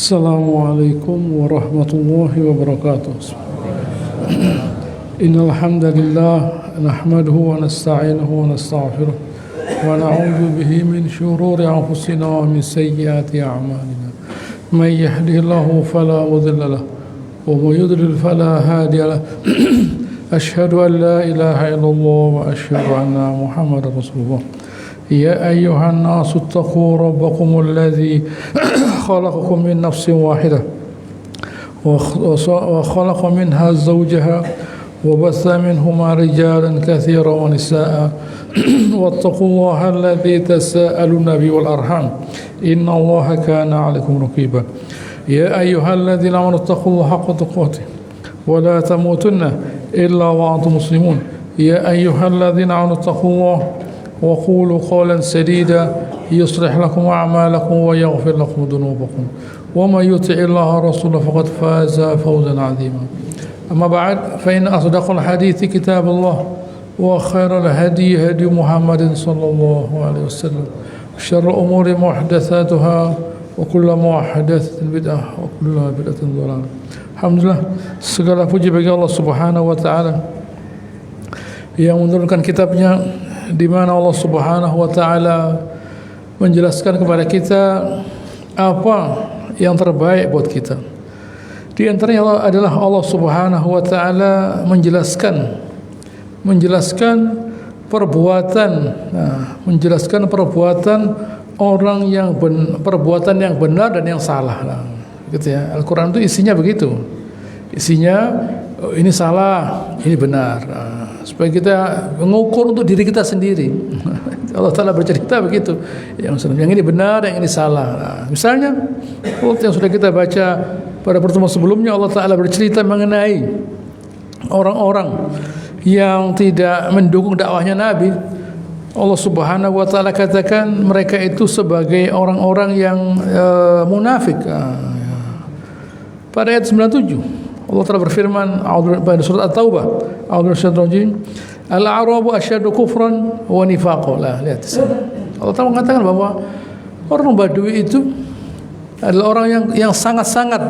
Assalamualaikum warahmatullahi wabarakatuh. Innal hamdalillah nahmaduhu wa nasta'inuhu wa nastaghfiruh wa na'udzu bihi min shururi anfusina wa min sayyiati a'malina. May yahdihillahu fala mudilla lahu wa may yudlil fala hadiya lahu. Ashhadu an la ilaha illallah wa ashhadu anna Muhammadar Rasulullah. يا أيها الناس اتقوا ربكم الذي خلقكم من نفس واحدة وخلق منها زوجها وبث منهما رجالا كثيرا ونساء واتقوا الله الذي تساءلون به والأرحام إن الله كان عليكم رقيبا يا أيها الذين آمنوا اتقوا الله حق تقاته ولا تموتن إلا وأنتم مسلمون يا أيها الذين آمنوا اتقوا الله وقولوا قولا سديدا يصلح لكم أعمالكم ويغفر لكم ذنوبكم ومن يطع الله ورسوله فقد فاز فوزا عظيما أما بعد فإن أصدق الحديث كتاب الله وخير الهدي هدي محمد صلى الله عليه وسلم شر الأمور محدثاتها وكل محدثة بدعة وكل بدعة ضلالة. Alhamdulillah, segala puji bagi Allah Subhanahu wa taala yang menurunkan kitabnya, di mana Allah Subhanahu wa taala menjelaskan kepada kita apa yang terbaik buat kita. Di antaranya adalah Allah Subhanahu wa taala menjelaskan perbuatan orang yang perbuatan yang benar dan yang salah. Gitu ya. Al-Qur'an itu isinya begitu. Isinya ini salah, ini benar. Supaya kita mengukur untuk diri kita sendiri. Allah Ta'ala bercerita begitu. Yang ini benar, yang ini salah. Misalnya, yang sudah kita baca pada pertemuan sebelumnya, Allah Ta'ala bercerita mengenai orang-orang yang tidak mendukung dakwahnya Nabi. Allah Subhanahu wa taala katakan mereka itu sebagai orang-orang yang munafik. Pada ayat 97 Allah Ta'ala berfirman pada surat At-Taubah, Al-A'rabu asyaddu kufran wa nifaqan. Lihat di sini. Allah Ta'ala mengatakan bahwa orang Badui itu adalah orang yang sangat-sangat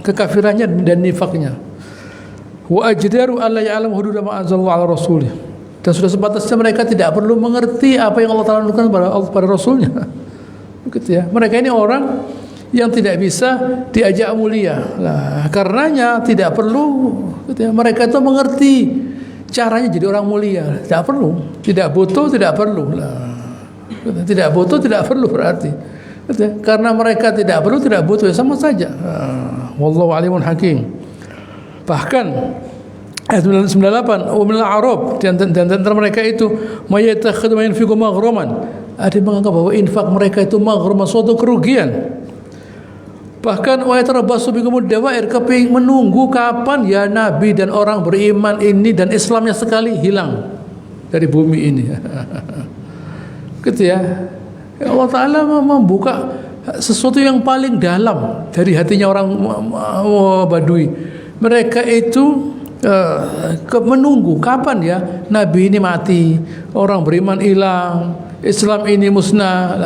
kekafirannya dan nifaknya. Wa ajdaru alla ya'lamu hududa ma anzalallahu 'ala rasulih. Dan sudah sebatasnya mereka tidak perlu mengerti apa yang Allah Ta'ala lakukan pada Rasulnya. Begitu ya. Mereka ini orang yang tidak bisa diajak mulia. Nah, karenanya tidak perlu gitu ya, mereka itu mengerti caranya jadi orang mulia. Tidak perlu, tidak butuh, tidak perlu. Nah, tidak butuh, tidak perlu berarti. Gitu ya. Karena mereka tidak perlu, tidak butuh, ya sama saja. Wallahu alimun hakim. Bahkan ayat 98, wa minal a'rab, dan antara mereka itu mayattakhidhu ma yunfiqu maghraman. Ada yang menganggap bahwa infak mereka itu maghraman, suatu kerugian. Bahkan wa yatarabbasu bikumud dawair, keping menunggu kapan ya Nabi dan orang beriman ini dan Islamnya sekali hilang dari bumi ini. Gitu ya. Allah Ta'ala membuka sesuatu yang paling dalam dari hatinya orang Badui. Mereka itu menunggu kapan ya Nabi ini mati, orang beriman hilang, Islam ini musnah.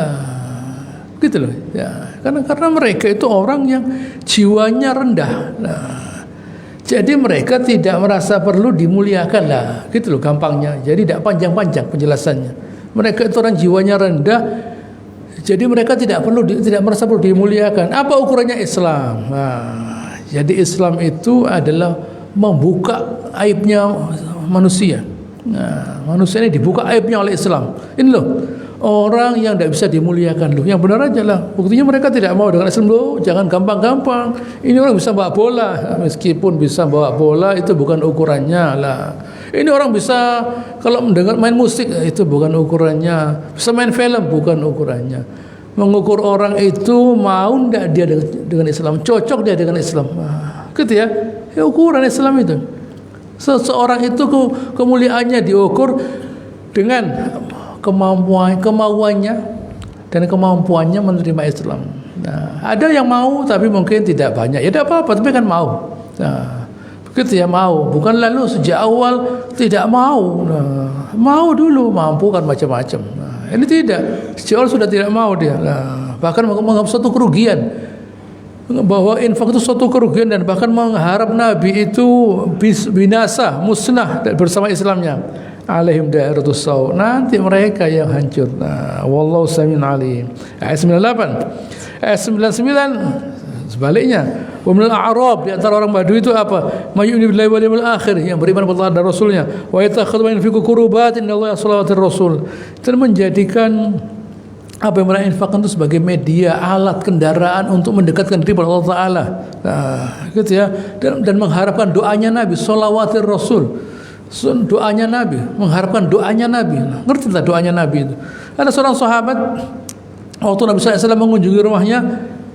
Gitu loh ya. Karena mereka itu orang yang jiwanya rendah. Nah, jadi mereka tidak merasa perlu dimuliakan lah, gitu loh gampangnya. Jadi tidak panjang-panjang penjelasannya. Mereka itu orang jiwanya rendah. Jadi mereka tidak merasa perlu dimuliakan. Apa ukurannya Islam? Nah, jadi Islam itu adalah membuka aibnya manusia. Nah, manusia ini dibuka aibnya oleh Islam. Ini loh. Orang yang tidak bisa dimuliakan loh, yang benar aja lah. Buktinya mereka tidak mau dengan Islam loh. Jangan gampang-gampang. Ini orang bisa bawa bola, meskipun bisa bawa bola itu bukan ukurannya lah. Ini orang bisa kalau mendengar main musik itu bukan ukurannya. Bisa main film bukan ukurannya. Mengukur orang itu mau tidak dia dengan Islam, cocok dia dengan Islam. Gitu ya. Ukuran Islam itu. Seseorang itu kemuliaannya diukur dengan kemauannya dan kemampuannya menerima Islam. Nah, ada yang mau tapi mungkin tidak banyak. Ya tidak apa-apa, tapi kan mau. Nah, begitu ya, mau. Bukan lalu sejak awal tidak mau. Nah, mau dulu, mampu kan macam-macam. Nah, ini tidak. Sejak awal sudah tidak mau dia. Nah, bahkan menganggap suatu kerugian. bahwa infak itu suatu kerugian dan bahkan mengharap Nabi itu binasa, musnah bersama Islamnya. Alaihim dairatus saw, nanti mereka yang hancur. Nah, wallahu samiun alim. Ayat 98. Ayat 99 sebaliknya. Wa minal a'rab, di antara orang Badui itu apa? May yu'minu billahi wal yawmil akhir, yang beriman kepada Allah dan Rasulnya. Wa yatakhadhu min fiku qurubatin innallaha salawatir rasul. Dan menjadikan apa yang mereka infakkan itu sebagai media, alat, kendaraan untuk mendekatkan diri kepada Allah Ta'ala. Nah, gitu ya. Dan mengharapkan doanya Nabi, sholawatir Rasul. Doanya Nabi, mengharapkan doanya Nabi. Ngerti tak doanya Nabi itu? Ada seorang sahabat, waktu Nabi SAW mengunjungi rumahnya,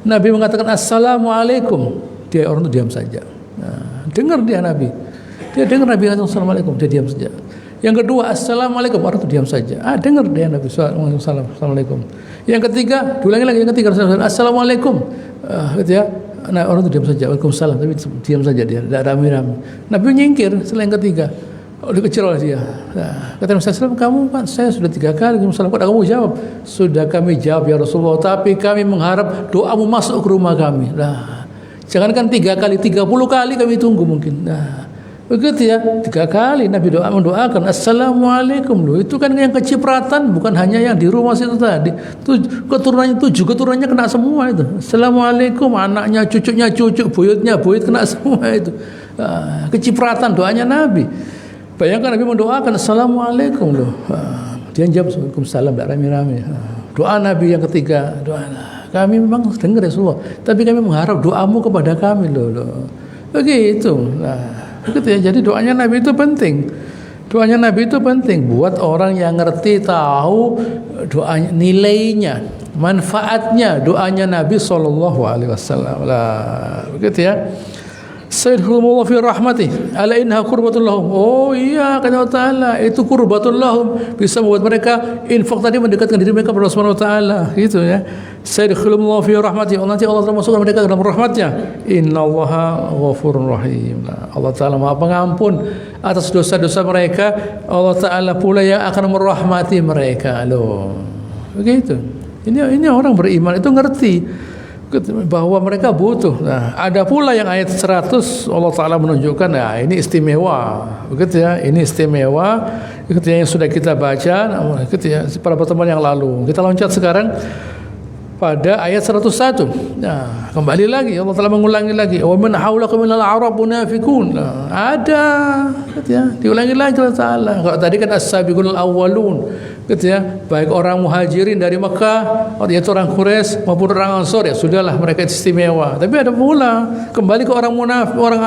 Nabi mengatakan Assalamualaikum. Dia orang itu diam saja. Nah, dengar dia Nabi. Dia dengar Nabi kata Assalamualaikum, dia diam saja. Yang kedua, Assalamualaikum, orang itu diam saja. Dengar dia Nabi Assalamualaikum. Yang ketiga, diulangi lagi, yang ketiga, Assalamualaikum. Gitu ya. Nah, orang itu diam saja. Waalaikumsalam, tapi diam saja dia, tidak rame-rame. Nabi nyingkir setelah yang ketiga. Dikecil oleh dia. Nah, kata Nabi SAW, kamu Pak, saya sudah 3 kali. Waalaikumsalam, kok kamu jawab? Sudah kami jawab ya Rasulullah, tapi kami mengharap doamu masuk ke rumah kami. Nah, jangankan 3 kali, 30 kali kami tunggu mungkin. Nah, begitu ya, 3 kali Nabi mendoakan Assalamualaikum loh. Itu kan yang kecipratan, bukan hanya yang di rumah situ tadi. Keturunannya 7 keturunannya kena semua itu. Assalamualaikum, anaknya, cucunya, buyut kena semua itu. Nah, kecipratan doanya Nabi. Bayangkan Nabi mendoakan Assalamualaikum loh. Dia jawab Waalaikumsalam, tidak rame-rame. Doa Nabi yang ketiga, doa. Kami memang dengar Rasulullah, tapi kami mengharap doamu kepada kami loh. Begitu. Nah, begitu ya. Jadi doanya Nabi itu penting. Doanya Nabi itu penting buat orang yang ngerti, tahu doanya, nilainya, manfaatnya doanya Nabi sallallahu alaihi wasallam. Lah, begitu ya. Sayyidullah fi rahmatih ala innaha qurbatul lahum. Oh iya, kata Allah Ta'ala, itu qurbatul lahum, bisa membuat mereka infak tadi mendekatkan diri mereka kepada Allah Subhanahu wa taala, gitu ya. Sayyidullah fi rahmatih, nanti Allah Ta'ala masukkan mereka ke dalam rahmatnya. Innallaha ghafurur rahim. Allah Ta'ala Maha Pengampun atas dosa-dosa mereka. Allah Ta'ala pula yang akan merahmati mereka loh. Begitu. Ini orang beriman itu ngerti bahwa mereka butuh. Nah, ada pula yang ayat 100 Allah Ta'ala menunjukkan, nah ini istimewa, begitu ya, ini istimewa, begitu ya, yang sudah kita baca, begitu ya, pada pertemuan yang lalu. Kita loncat sekarang pada ayat 101. Nah, kembali lagi Allah Ta'ala mengulangi lagi, wa man haulakum minal a'rab munafiqun. Nah, ada, gitu ya, diulangi lagi Allah Ta'ala. Kalau tadi kan as-sabiqul awwalun, gitu ya, baik orang muhajirin dari Mekah, yaitu orang Quraisy maupun orang Ansor, ya sudahlah mereka istimewa. Tapi ada pula kembali ke orang munafik, orang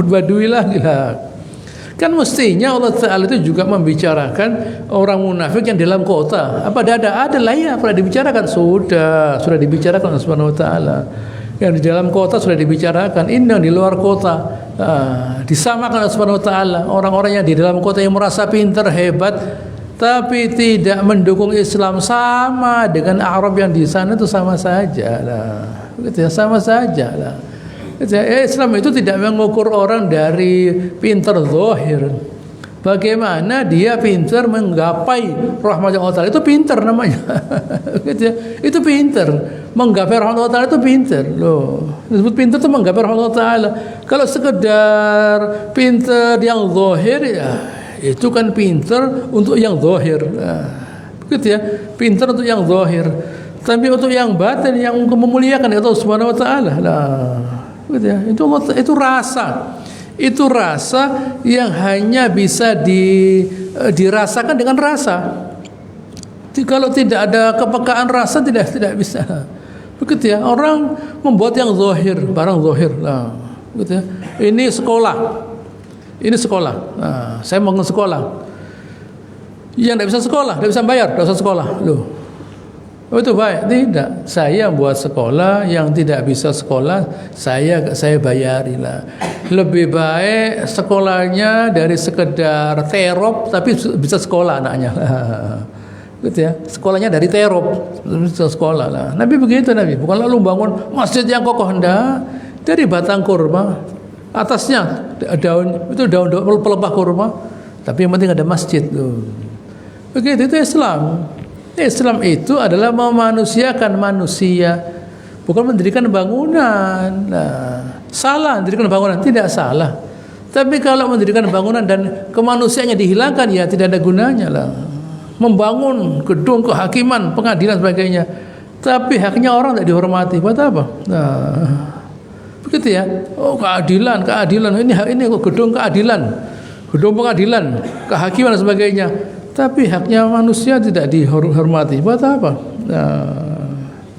Badui lagi lah. Kan mestinya Allah Ta'ala itu juga membicarakan orang munafik yang dalam kota. Apa ada lah ya, pernah dibicarakan, sudah dibicarakan Allah Subhanahu wa taala. Yang di dalam kota sudah dibicarakan, ini yang di luar kota. Disamakan Allah Subhanahu wa taala, orang-orang yang di dalam kota yang merasa pintar, hebat, tapi tidak mendukung Islam, sama dengan Arab yang di sana itu sama saja lah. Gitu ya, sama saja lah. Islam itu tidak mengukur orang dari pintar zahir. Bagaimana dia pintar menggapai rahmat Allah Ta'ala, itu pintar namanya. Gitu ya. Itu pintar. Menggapai rahmat Allah Ta'ala itu pintar. Loh, disebut pintar itu menggapai rahmat Allah Ta'ala. Kalau sekedar pintar yang zahir, ya itu kan pintar untuk yang zahir. Nah, begitu ya. Pintar untuk yang zahir. Tapi untuk yang batin, yang memuliakan Allah Subhanahu wa taala. Nah, gitu ya. Itu rasa yang hanya bisa dirasakan dengan rasa. Kalau tidak ada kepekaan rasa, tidak bisa. Begitu ya. Orang membuat yang zahir, barang zahir. Nah, gitu ya. Ini sekolah. Nah, saya mau ke sekolah. Yang tidak bisa sekolah, tidak bisa bayar, tidak usah sekolah. Loh, oh, itu baik? Tidak. Saya buat sekolah, yang tidak bisa sekolah saya bayarilah. Lebih baik sekolahnya dari sekedar terop tapi bisa sekolah anaknya. Gitu ya. Sekolahnya dari terop bisa sekolah lah. Nabi begitu, Nabi. Bukan lalu bangun masjid yang kokoh, hendak dari batang kurma, atasnya daun pelepah kurma, tapi yang penting ada masjid tuh. Begitu, itu Islam. Islam itu adalah memanusiakan manusia, bukan mendirikan bangunan. Nah, salah mendirikan bangunan, tidak salah. Tapi kalau mendirikan bangunan dan kemanusiaannya dihilangkan, ya tidak ada gunanya lah. Membangun gedung kehakiman, pengadilan sebagainya, tapi haknya orang tidak dihormati, buat apa? Nah, begitu ya. Oh, keadilan. Ini gedung keadilan, gedung pengadilan, kehakiman dan sebagainya. Tapi haknya manusia tidak dihormati, buat apa? Nah,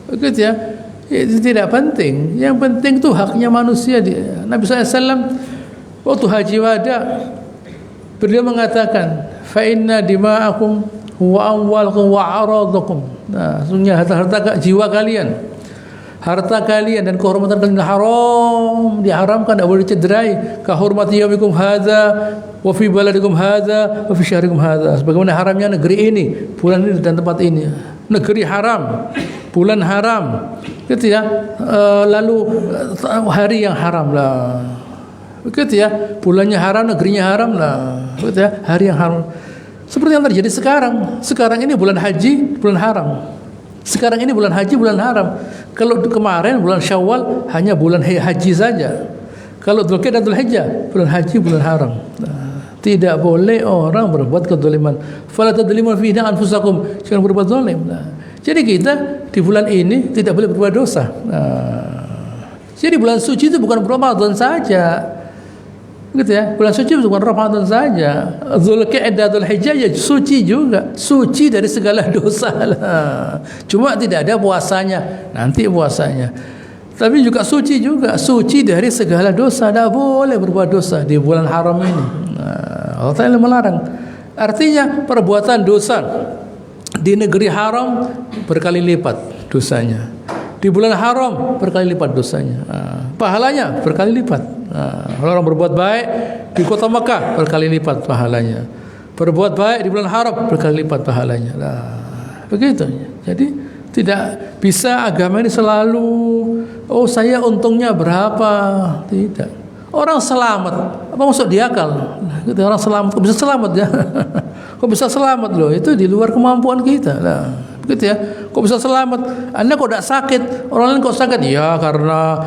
begitu ya. Itu tidak penting. Yang penting itu haknya manusia. Nabi SAW waktu haji wada, beliau mengatakan, fa inna dima'akum wa amwalakum wa aradakum. Nah, sungguh harta jiwa kalian, harta kalian dan kehormatan kalian haram, diharamkan, tidak boleh cederai. Kahormati yaumikum hadza wa fi baladikum hadza wa fi syahrikum hadza. Sebagaimana haramnya negeri ini, bulan ini dan tempat ini. Negeri haram, bulan haram, gitu ya. Lalu hari yang haram lah, begitu ya. Bulannya haram, negerinya haram lah, begitu ya. Hari yang haram. Seperti yang terjadi sekarang. Sekarang ini bulan haji, bulan haram. Sekarang ini bulan haji, bulan haram. Kalau kemarin bulan Syawal hanya bulan haji saja. Kalau Dzulqa'dah dan Dzulhijjah bulan haji, bulan haram. Nah, tidak boleh orang berbuat kezaliman. Fala tadzlimu fi anfusakum, jangan berbuat zalim. Nah, jadi kita di bulan ini tidak boleh berbuat dosa. Nah, jadi bulan suci itu bukan Ramadan saja. Gitu ya. Bulan suci bukan Ramadan saja. Dzulqa'dah, Dzulhijjah ya suci juga. Suci dari segala dosa lah. Cuma tidak ada puasanya. Nanti puasanya. Tapi juga suci dari segala dosa. Tidak boleh berbuat dosa di bulan haram ini. Nah, Allah Ta'ala melarang. Artinya perbuatan dosa di negeri haram berkali lipat dosanya. Di bulan haram berkali lipat dosanya. Pahalanya berkali lipat. Kalau orang berbuat baik di kota Mekah berkali lipat pahalanya. Berbuat baik di bulan haram berkali lipat pahalanya. Nah, begitu. Jadi tidak bisa agama ini selalu, oh saya untungnya berapa. Tidak. Orang selamat, apa maksud diakal? Gitu, orang selamat, kok bisa selamat ya? Kok bisa selamat loh? Itu di luar kemampuan kita. Nah, begitu ya. Kok bisa selamat? Anda kok tidak sakit? Orang lain kok sakit? Ya karena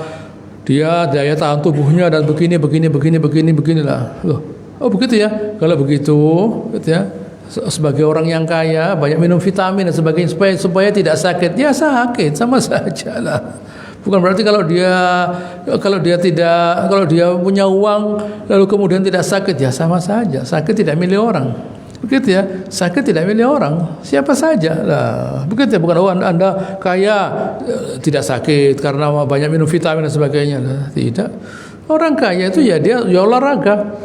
dia daya tahan tubuhnya dan beginilah. Loh, oh begitu ya. Kalau begitu, gitu ya. Sebagai orang yang kaya banyak minum vitamin dan sebagainya supaya tidak sakit. Ya sakit sama saja lah. Bukan berarti kalau dia punya uang lalu kemudian tidak sakit, ya sama saja. Sakit tidak milih orang. Begitu ya. Sakit tidak milih orang. Siapa saja lah. Begitu ya. Bukan Anda kaya tidak sakit karena banyak minum vitamin dan sebagainya. Nah, tidak. Orang kaya itu ya dia olahraga,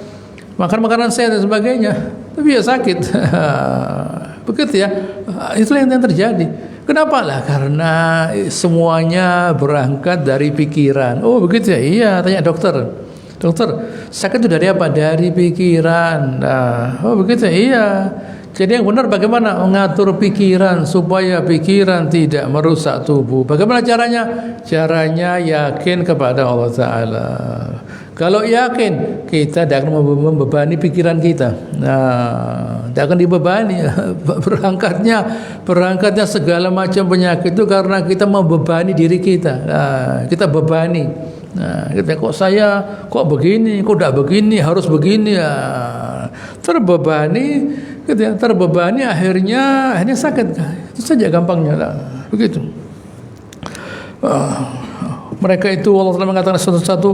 makan makanan sehat dan sebagainya, tapi ya sakit. Begitu ya. Itulah yang terjadi. Kenapa lah? Karena semuanya berangkat dari pikiran. Oh begitu ya. Iya, tanya dokter, sakit itu dari apa? Dari pikiran. Nah, oh begitu ya. Iya. Jadi yang benar bagaimana mengatur pikiran supaya pikiran tidak merusak tubuh. Bagaimana caranya? Caranya yakin kepada Allah Ta'ala. Kalau yakin, kita tidak akan membebani pikiran kita. Nah, tidak akan dibebani. Berangkatnya segala macam penyakit itu karena kita membebani diri kita. Nah, kita bebani. Nah, kita kok begini, kok tidak begini, harus begini. Nah, terbebani akhirnya sakit. Itu saja gampangnya lah. Begitu. Mereka itu Allah Taala mengatakan satu-satu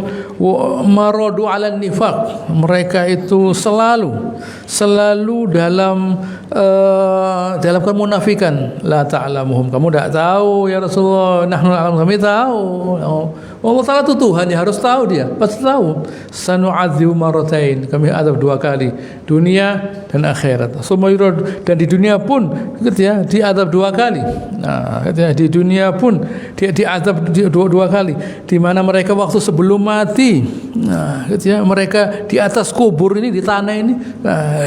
maradu 'alan nifaq. Mereka itu selalu dalam kemunafikan. La ta'lamuhum. Kamu tidak tahu ya Rasulullah. Nahnu na'lamu, kami tahu. Allah Taala itu Tuhan, ya harus tahu dia. Pasti tahu. Sanu'adzibu maratain. Kami azab 2 kali, dunia dan akhirat. Dan di dunia pun gitu ya, diazab 2 kali. Nah, gitu ya, di dunia pun dia diazab 2 kali. Di mana mereka waktu sebelum mati, nah, gitu ya, mereka di atas kubur ini, di tanah ini,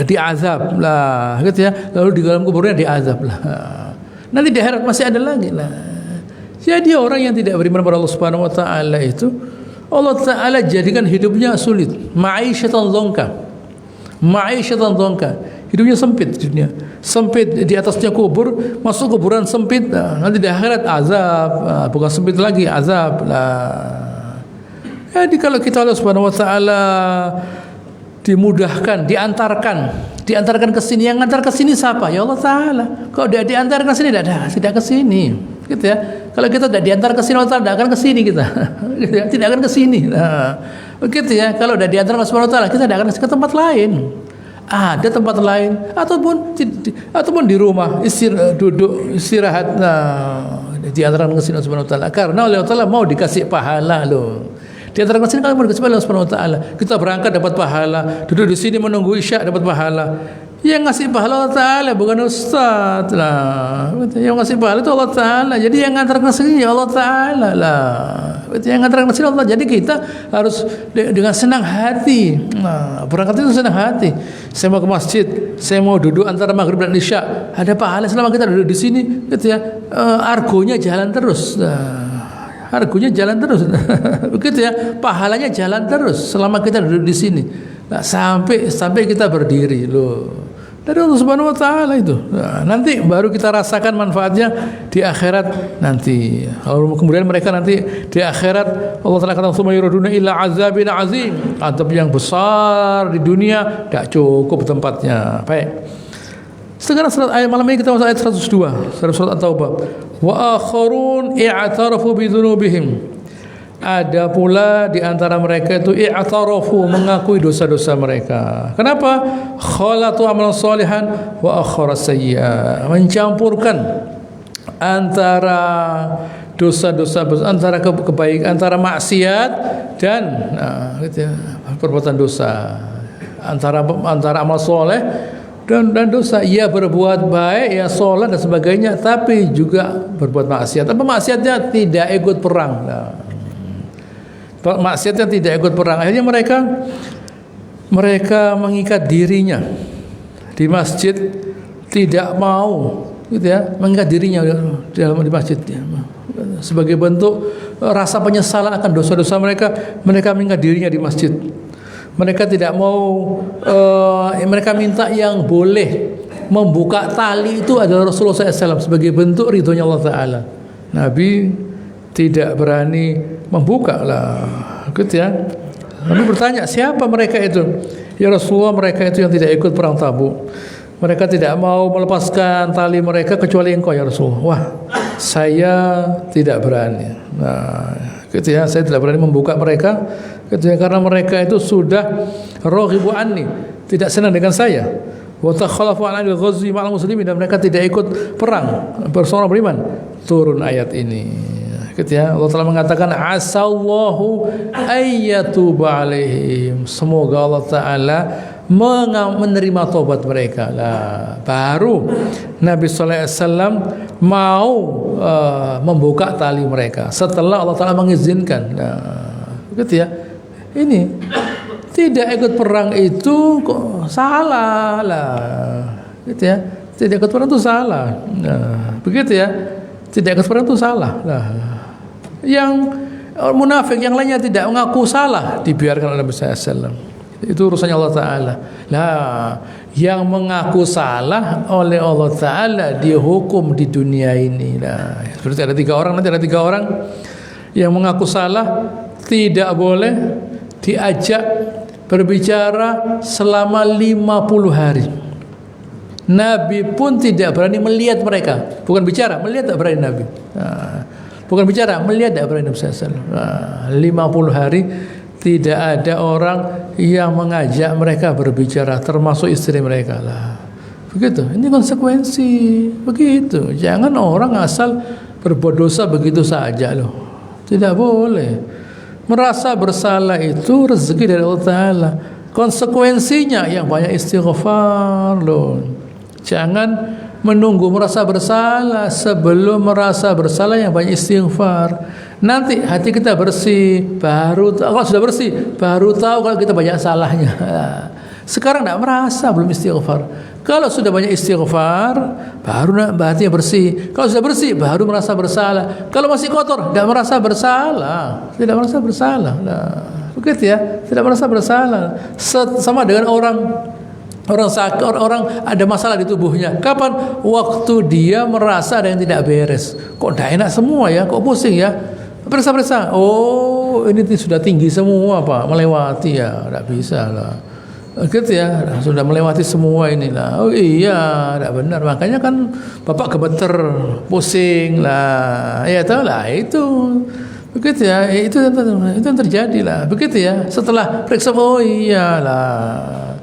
diazab lah, gitu ya. Lalu di dalam kuburnya diazab lah. Nanti di akhirat masih ada lagi lah. Jadi orang yang tidak beriman kepada Allah Subhanahu Wa Taala itu, Allah Taala jadikan hidupnya sulit, ma'isyatan dzonka, hidupnya sempit di dunia. sempit, di atasnya kubur, masuk kuburan sempit. Nanti di akhirat azab, bukan sempit lagi, azab. Jadi kalau kita Allah Subhanahu wa taala dimudahkan, diantarkan ke sini, yang ngantar ke sini siapa? Ya Allah taala. Kalau dia diantarkan ke sini tidak ke sini. Gitu ya. Kalau kita tidak diantar ke sini, Allah taala tidak akan ke sini kita. Gitu ya. Tidak akan ke sini. Begitu ya. Kalau sudah diantar ke Subhanahu wa taala, kita tidak akan ke tempat lain. Ada tempat lain ataupun di rumah duduk istirahat, diantarkan ke sini Subhanahu wa taala karena Allah taala mau dikasih pahala loh. Diantarkan ke sini kalau mau dikasih pahala Subhanahu wa taala. Kita berangkat dapat pahala, duduk di sini menunggu Isya dapat pahala. Yang ngasih pahala Allah taala bukan ustaz lah. Yang ngasih pahala itu Allah taala. Jadi yang ngantarkan ke sini ya Allah taala lah. Yang ngantarkan ke sini Allah. Jadi kita harus dengan senang hati. Berangkat itu senang hati. Saya mau ke masjid, saya mau duduk antara maghrib dan isya. Ada pahala selama kita duduk di sini, gitu ya. Argonya jalan terus. Argonya jalan terus. Begitu ya. Pahalanya jalan terus selama kita duduk di sini. Sampai kita berdiri loh. Dari Allah Subhanahu wa taala itu. Nanti baru kita rasakan manfaatnya di akhirat nanti. Kemudian mereka nanti di akhirat Allah Taala kata summa yuraduna ila azabin azim. Azab yang besar di dunia tidak cukup tempatnya. Baik. Sekarang ayat malam ini kita masuk ayat 102, surat At-Taubah. Wa akharun i'tarafu bi dzunubihim. Ada pula di antara mereka itu i'tarafu, mengakui dosa-dosa mereka. Kenapa? Khalatu amalan salihan wa akhara sayyi'a. Mencampurkan antara dosa-dosa, antara kebaikan, antara maksiat dan gitu ya, perbuatan dosa. Antara amal soleh dan dosa. Ia berbuat baik, ya sholat dan sebagainya, tapi juga berbuat maksiat. Apa maksiatnya? Tidak ikut perang. Maksiatnya tidak ikut perang. Akhirnya mereka mengikat dirinya di masjid, tidak mau gitu ya, mengikat dirinya di masjid ya. Sebagai bentuk rasa penyesalan akan dosa-dosa mereka mengikat dirinya di masjid. Mereka tidak mau, mereka minta yang boleh membuka tali itu adalah Rasulullah SAW sebagai bentuk ridhonya Allah Ta'ala. Nabi tidak berani membuka lah, gitu ya. Nabi bertanya, siapa mereka itu? Ya Rasulullah, mereka itu yang tidak ikut perang Tabuk. Mereka tidak mau melepaskan tali mereka kecuali engkau ya Rasulullah. Wah, saya tidak berani. Nah, gitu ya, saya tidak berani membuka mereka, gitu ya, karena mereka itu sudah raghibu anni, tidak senang dengan saya. Wa takhalafu an al-ghazwi ma'al muslimin, dan mereka tidak ikut perang bersama beriman. Turun ayat ini. Gitu ya, Allah Ta'ala mengatakan asallahu ayyatuba alaihim. Semoga Allah Ta'ala menerima tobat mereka lah. Baru Nabi Sallallahu Alaihi Wasallam mau membuka tali mereka setelah Allah Ta'ala mengizinkan. Gitu ya. Ini tidak ikut perang itu kok salah lah. Gitu ya. Tidak ikut perang itu salah. Begitu ya. Tidak ikut perang itu salah lah. Yang munafik yang lainnya tidak mengaku salah, dibiarkan oleh Nabi SAW. Itu urusannya Allah Ta'ala. Nah, yang mengaku salah oleh Allah Ta'ala dihukum di dunia ini. Nah, seperti ada 3 orang, nanti ada 3 orang yang mengaku salah, tidak boleh diajak berbicara selama 50 hari. Nabi pun tidak berani melihat mereka. Bukan bicara, melihat tak berani Nabi. Bukan bicara, melihat tak berani Nabi SAW. 50 hari tidak ada orang yang mengajak mereka berbicara, termasuk istri mereka lah. Begitu, ini konsekuensi. Begitu, jangan orang asal berbuat dosa begitu saja loh. Tidak boleh. Merasa bersalah itu rezeki dari Allah Ta'ala. Konsekuensinya yang banyak istighfar loh. Jangan menunggu merasa bersalah, sebelum merasa bersalah yang banyak istighfar. Nanti hati kita bersih, baru kalau sudah bersih, baru tahu kalau kita banyak salahnya. Sekarang tidak merasa, belum istighfar. Kalau sudah banyak istighfar, baru hatinya bersih. Kalau sudah bersih, baru merasa bersalah. Kalau masih kotor, tidak merasa bersalah. Tidak merasa bersalah. Nah, begitu ya, tidak merasa bersalah. Sama dengan orang Orang sakit, orang ada masalah di tubuhnya. Kapan? Waktu dia merasa ada yang tidak beres. Kok tidak enak semua ya? Kok pusing ya? Periksa-periksa. Oh, ini sudah tinggi semua, Pak. Melewati ya. Tidak bisa lah. Gitu ya. Sudah melewati semua inilah. Oh iya, tidak benar. Makanya kan Bapak gemeter, pusing lah. Ya tahu lah itu. Begitu ya. Itu yang terjadi lah. Begitu ya. Setelah periksa, oh iyalah.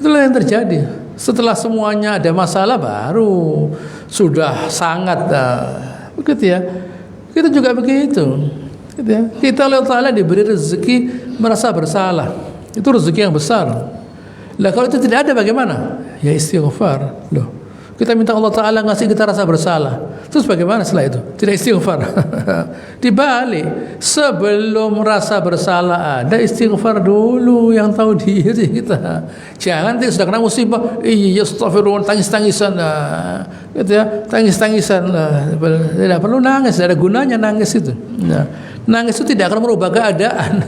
Itulah yang terjadi. Setelah semuanya ada masalah baru sudah sangat begitu ya. Kita juga begitu. Gitu ya. Kita oleh Allah diberi rezeki merasa bersalah. Itu rezeki yang besar. Lah kalau itu tidak ada bagaimana? Ya istighfar. Loh. Kita minta Allah Ta'ala ngasih kita rasa bersalah. Terus bagaimana setelah itu? Tidak istighfar. Dibalik, sebelum rasa bersalah ada, istighfar dulu, yang tahu diri kita. Jangan sudah kena musibah, iya astagfirullah, tangis-tangisan lah. Gitu ya, tangis-tangisan lah. Tidak perlu nangis, tidak ada gunanya nangis itu. Nah, nangis itu tidak akan merubah keadaan.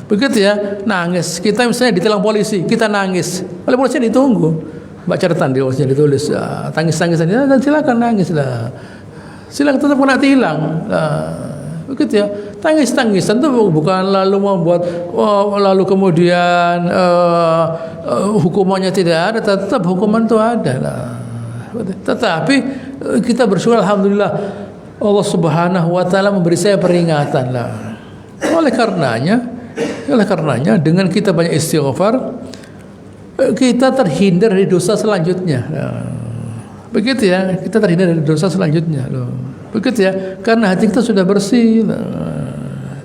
Begitu ya, nangis. Kita misalnya ditilang polisi, kita nangis. Oleh polisi ditunggu. Mbak catatan di bawahnya ditulis tangis-tangisan, ya, dan silakan nangis lah, silakan tetap kena tilang, begitu ya. Tangis-tangisan itu bukan lalu membuat lalu kemudian hukumannya tidak ada, tetap hukuman itu ada lah. Tetapi kita bersyukur alhamdulillah Allah Subhanahu wa taala memberi saya peringatan lah. Oleh karenanya dengan kita banyak istighfar, kita terhindar dari dosa selanjutnya. Begitu ya, kita terhindar dari dosa selanjutnya. Begitu ya, karena hati kita sudah bersih.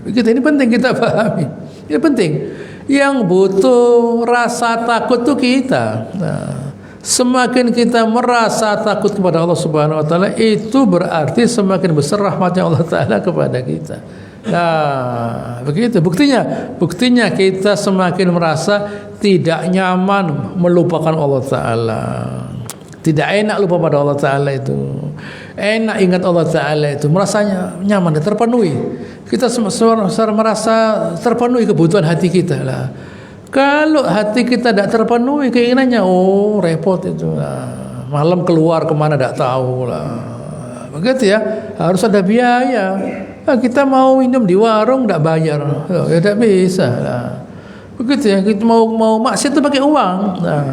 Begitu, ini penting kita pahami. Ini penting. Yang butuh rasa takut itu kita. Semakin kita merasa takut kepada Allah Subhanahu wa taala, itu berarti semakin besar rahmatnya Allah Ta'ala kepada kita. Nah, begitu buktinya kita semakin merasa tidak nyaman melupakan Allah Ta'ala. Tidak enak lupa pada Allah Ta'ala itu. Enak ingat Allah Ta'ala itu, merasanya nyaman dan terpenuhi. Kita merasa terpenuhi kebutuhan hati kita lah. Kalau hati kita tidak terpenuhi keinginannya, oh repot itu lah. Malam keluar kemana tidak tahu lah. Begitu ya, harus ada biaya. Kita mau minum di warung tidak bayar, ya tidak bisa lah. Begitu ya, kita mau maksiat itu pakai uang. Nah,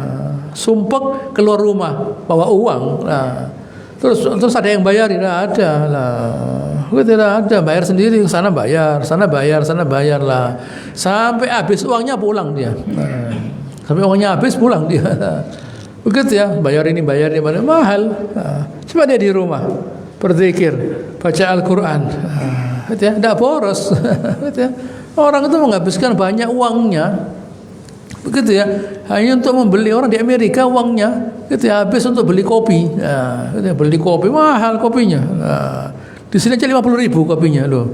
sumpek keluar rumah bawa uang. Nah, terus ada yang bayar, tidak ada lah. Begitu, tidak ada, bayar sendiri, sana bayar lah. Sampai habis uangnya pulang dia. Nah, sampai uangnya habis pulang dia. Begitu ya, bayar ini mahal. Nah, coba dia di rumah berzikir, baca Al-Quran, tidak boros. Orang itu menghabiskan banyak uangnya, begitu ya, hanya untuk membeli. Orang di Amerika uangnya gitu ya, habis untuk beli kopi. Beli kopi mahal kopinya. Di sini aja 50.000 kopinya loh.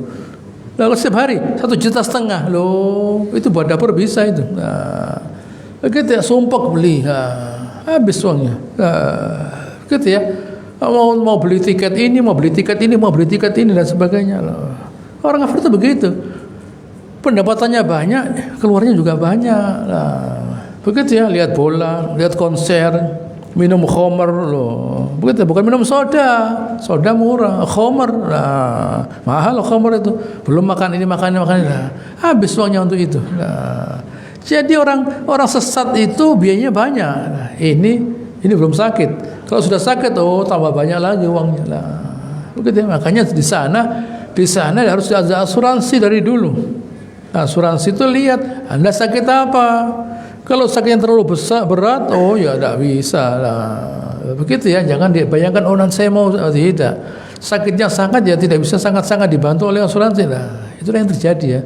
Lalu setiap hari 1,5 juta loh, itu buat dapur bisa itu. Begitu ya, sumpah beli, habis uangnya. Begitu ya. Mau beli tiket ini, mau beli tiket ini dan sebagainya. Orang kafir itu begitu. Pendapatannya banyak, keluarnya juga banyak. Begitu ya, lihat bola, lihat konser, minum khamar loh. Begitu, bukan minum soda murah, khamar. Mahal khamar itu. Belum makan ini. Habis uangnya untuk itu. Jadi orang sesat itu biayanya banyak. Ini belum sakit. Kalau sudah sakit, tambah banyak lagi uangnya lah. Begitu ya, makanya di sana harus ada asuransi dari dulu. Asuransi itu lihat Anda sakit apa. Kalau sakit yang terlalu berat, ya tidak bisa lah. Begitu ya, jangan dibayangkan saya mau, tidak. Sakitnya sangat ya tidak bisa sangat-sangat dibantu oleh asuransi lah. Itulah yang terjadi ya.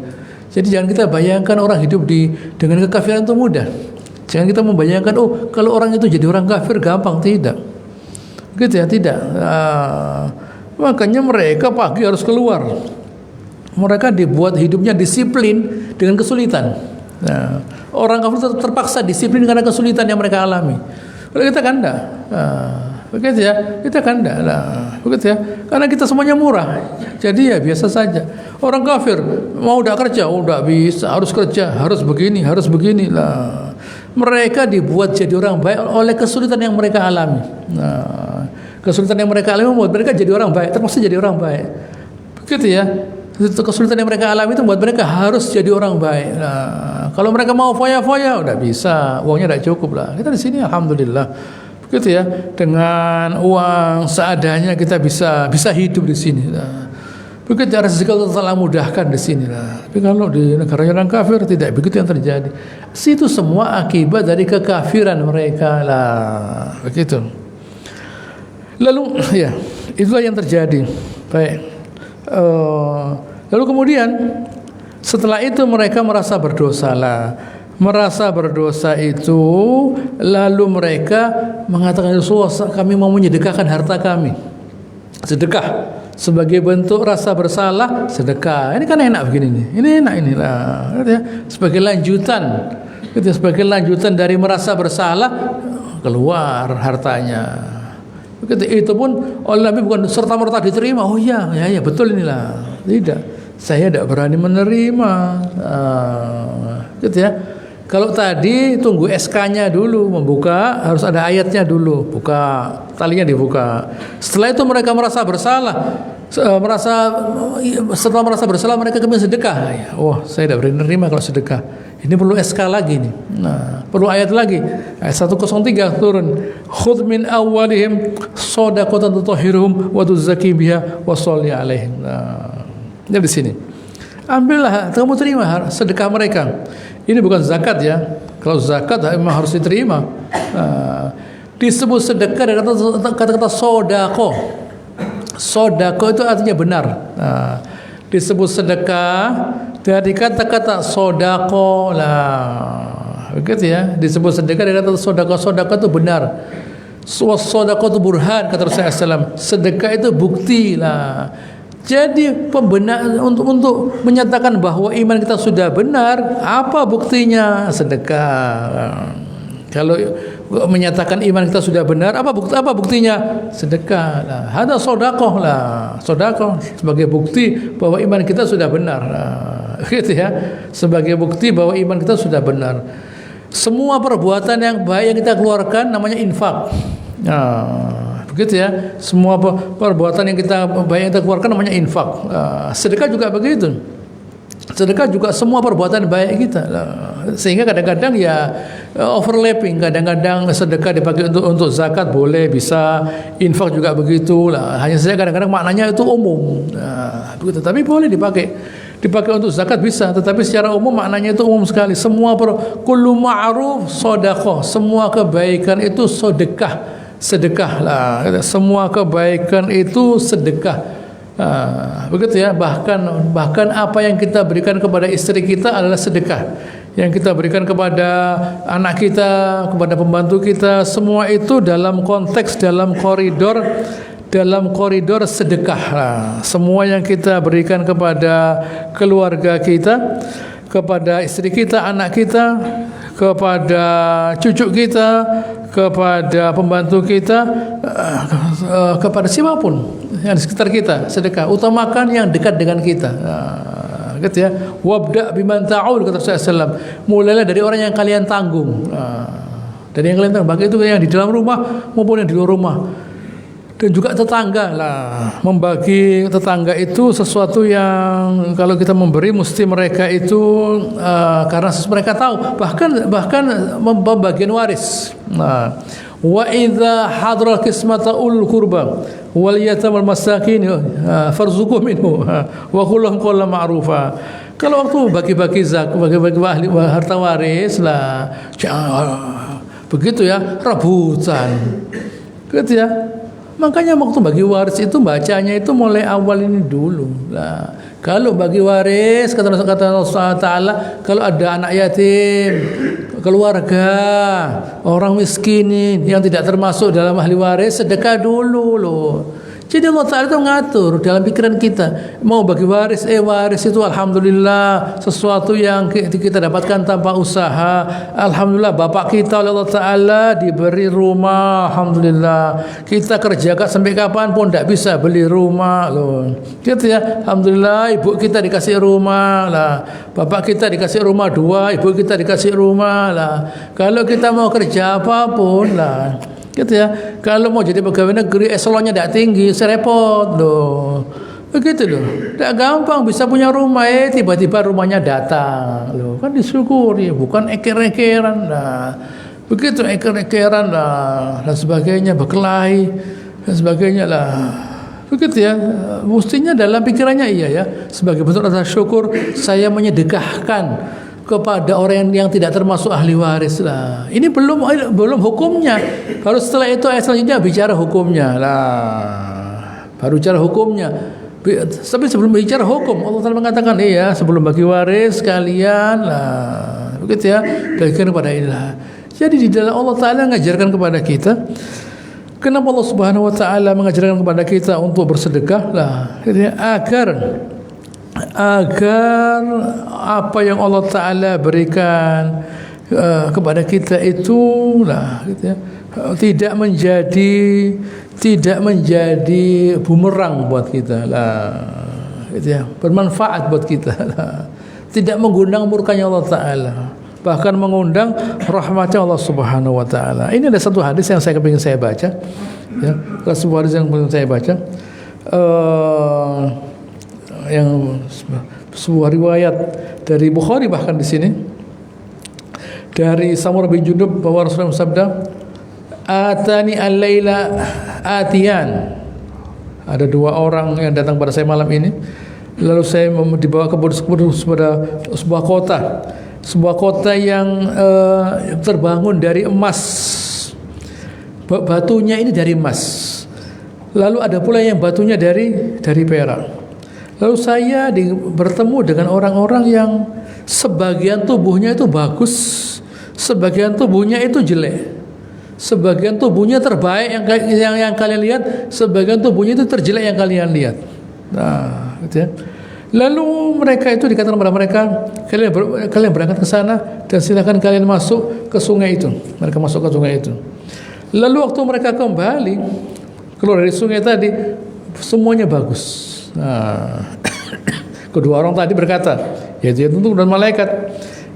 Jadi jangan kita bayangkan orang hidup dengan kekafiran itu mudah. Jangan kita membayangkan kalau orang itu jadi orang kafir gampang, tidak. Gitu ya, tidak. Makanya mereka pagi harus keluar. Mereka dibuat hidupnya disiplin dengan kesulitan. Orang kafir terpaksa disiplin karena kesulitan yang mereka alami. Kalau kita kan enggak. Begitu ya, kita kan enggak. Begitu ya. Karena kita semuanya murah. Jadi ya biasa saja. Orang kafir mau enggak kerja, enggak bisa, harus kerja, harus begini lah. mereka dibuat jadi orang baik oleh kesulitan yang mereka alami. Nah, kesulitan yang mereka alami membuat mereka jadi orang baik, termasuk jadi orang baik. Begitu ya. Kesulitan yang mereka alami itu membuat mereka harus jadi orang baik. Nah, kalau mereka mau foya-foya udah bisa, uangnya udah cukup lah. Kita di sini alhamdulillah. Begitu ya. Dengan uang seadanya kita bisa hidup di sini. Nah, begitu rezeki Allah telah mudahkan di sini lah. Tapi kalau di negara orang kafir tidak begitu yang terjadi. Itu semua akibat dari kekafiran mereka lah. Begitu. Lalu ya, itulah yang terjadi. Baik. Lalu kemudian setelah itu mereka merasa berdosa lah. Merasa berdosa itu, lalu mereka mengatakan, Rasulullah, kami mau menyedekahkan harta kami. Sedekah sebagai bentuk rasa bersalah, sedekah. Ini kan enak begini nih. Ini enak inilah. Sebagai lanjutan, sebagai lanjutan dari merasa bersalah, keluar hartanya. Begitu, itu pun oleh Nabi bukan serta-merta diterima. Oh ya betul inilah. Tidak, saya tidak berani menerima. Gitu ya. Kalau tadi tunggu SK-nya dulu membuka, harus ada ayatnya dulu, buka, talinya dibuka. Setelah itu mereka merasa bersalah, setelah merasa bersalah mereka kemudian sedekah. Oh, saya tidak berani menerima kalau sedekah. Ini perlu SK lagi nih. Nah, perlu ayat lagi. Ayat 103 turun. Khudh min awwalihim shadaqatan tutahhiruhum wa tuzakki biha wa sholli alaihim. Nah, ini di sini. Ambillah, kamu terima sedekah mereka. Ini bukan zakat ya. Kalau zakat memang harus diterima. Nah, disebut sedekah dari kata-kata sodako. Sodako itu artinya benar. Nah, disebut sedekah dari kata-kata sodako lah. Begitu ya. Disebut sedekah dari kata sodako. Sodako itu benar. Sodako itu burhan kata Rasulullah SAW. Sedekah itu bukti lah. Jadi pembenar untuk menyatakan bahwa iman kita sudah benar, apa buktinya? Sedekah. Kalau menyatakan iman kita sudah benar, apa buktinya? Sedekah. Nah, ada sedekah lah. Sedekah sebagai bukti bahwa iman kita sudah benar. Nah, gitu ya. Sebagai bukti bahwa iman kita sudah benar. Semua perbuatan yang baik yang kita keluarkan namanya infak. Nah, begitu ya. Semua perbuatan yang kita baik yang kita keluarkan namanya infak. Sedekah juga begitu. Sedekah juga semua perbuatan baik kita. Sehingga kadang-kadang ya overlapping. Kadang-kadang sedekah dipakai untuk zakat boleh, bisa. Infak juga begitu lah. Hanya saja kadang-kadang maknanya itu umum. Begitu. Tapi boleh dipakai untuk zakat bisa, tetapi secara umum maknanya itu umum sekali. Semua kullu ma'ruf shadaqah. Semua kebaikan itu sedekah. Sedekah lah, semua kebaikan itu sedekah. Begitu ya. Bahkan apa yang kita berikan kepada istri kita adalah sedekah. Yang kita berikan kepada anak kita, kepada pembantu kita, semua itu dalam konteks, dalam koridor sedekah lah. Semua yang kita berikan kepada keluarga kita, kepada istri kita, anak kita, kepada cucu kita, kepada pembantu kita, kepada siapapun yang di sekitar kita, sedekah. Utamakan yang dekat dengan kita. Gitu ya. Wabda biman ta'ul kata Rasulullah SAW. Mulailah dari orang yang kalian tanggung. Dari yang kalian tanggung, baik itu yang di dalam rumah maupun yang di luar rumah. Dan juga tetangga lah. Membagi tetangga itu sesuatu yang kalau kita memberi mesti mereka itu karena mereka tahu. Bahkan pembagian waris. Nah, wa idza hadra qismata ul qurba wal yatam wal masakin farzuqu minhu wa qul lahum qawlan ma'rufa. Kalau waktu bagi-bagi zakat, bagi-bagi harta waris lah, begitu ya, rebutan. Gitu ya. Makanya waktu bagi waris itu bacanya itu mulai awal ini dulu. Nah, kalau bagi waris kata Rasulullah Taala, kalau ada anak yatim, keluarga, orang miskin yang tidak termasuk dalam ahli waris, sedekah dulu loh. Jadi Allah Ta'ala itu mengatur dalam pikiran kita. Mau bagi waris, waris itu alhamdulillah sesuatu yang kita dapatkan tanpa usaha. Alhamdulillah bapak kita oleh Allah Ta'ala diberi rumah, alhamdulillah. Kita kerja sampai kapan pun tidak bisa beli rumah loh. Gitu ya. Alhamdulillah ibu kita dikasih rumah lah. Bapak kita dikasih rumah 2, ibu kita dikasih rumah lah. Kalau kita mau kerja apapun lah, gitu ya. Kalau mau jadi pegawai negeri eselonnya tidak tinggi, serepot loh. Begitu loh. Tidak gampang bisa punya rumah, tiba-tiba rumahnya datang loh. Kan disyukuri, bukan eker-ekeran lah. Begitu eker-ekeran lah dan sebagainya, berkelahi dan sebagainya lah. Begitu ya. Mestinya dalam pikirannya iya ya. Sebagai bentuk rasa syukur saya menyedekahkan kepada orang yang tidak termasuk ahli waris lah. Ini belum hukumnya. Baru setelah itu ayat selanjutnya bicara hukumnya lah. Baru bicara hukumnya. Tapi sebelum bicara hukum, Allah Taala mengatakan iya sebelum bagi waris kalian lah. Begitu ya. Bagikan kepada inilah. Jadi di dalam Allah Taala mengajarkan kepada kita. Kenapa Allah Subhanahu Wa Taala mengajarkan kepada kita untuk bersedekah lah? Agar apa yang Allah Ta'ala berikan kepada kita itu lah, gitu ya, tidak menjadi bumerang buat kita lah, gitu ya, bermanfaat buat kita lah, tidak mengundang murkanya Allah Ta'ala, bahkan mengundang rahmatnya Allah Subhanahu Wa Ta'ala. Ini ada satu hadis yang saya kepingin saya baca, ya, sebuah hadis yang ingin saya baca. Yang sebuah riwayat dari Bukhari bahkan di sini dari Samurah bin Jundub bahwa Rasulullah bersabda, "Atani al-laila atiyan." Ada 2 orang yang datang pada saya malam ini. Lalu saya dibawa ke sebuah kota yang terbangun dari emas. Batunya ini dari emas. Lalu ada pula yang batunya dari perak. Lalu saya bertemu dengan orang-orang yang sebagian tubuhnya itu bagus, sebagian tubuhnya itu jelek, sebagian tubuhnya terbaik yang kalian lihat, sebagian tubuhnya itu terjelek yang kalian lihat. Nah, gitu ya. Lalu mereka itu dikatakan kepada mereka, kalian berangkat ke sana dan silakan kalian masuk ke sungai itu. Mereka masuk ke sungai itu. Lalu waktu mereka kembali keluar dari sungai tadi, semuanya bagus. Nah, kedua orang tadi berkata, yaitu tentu dan malaikat,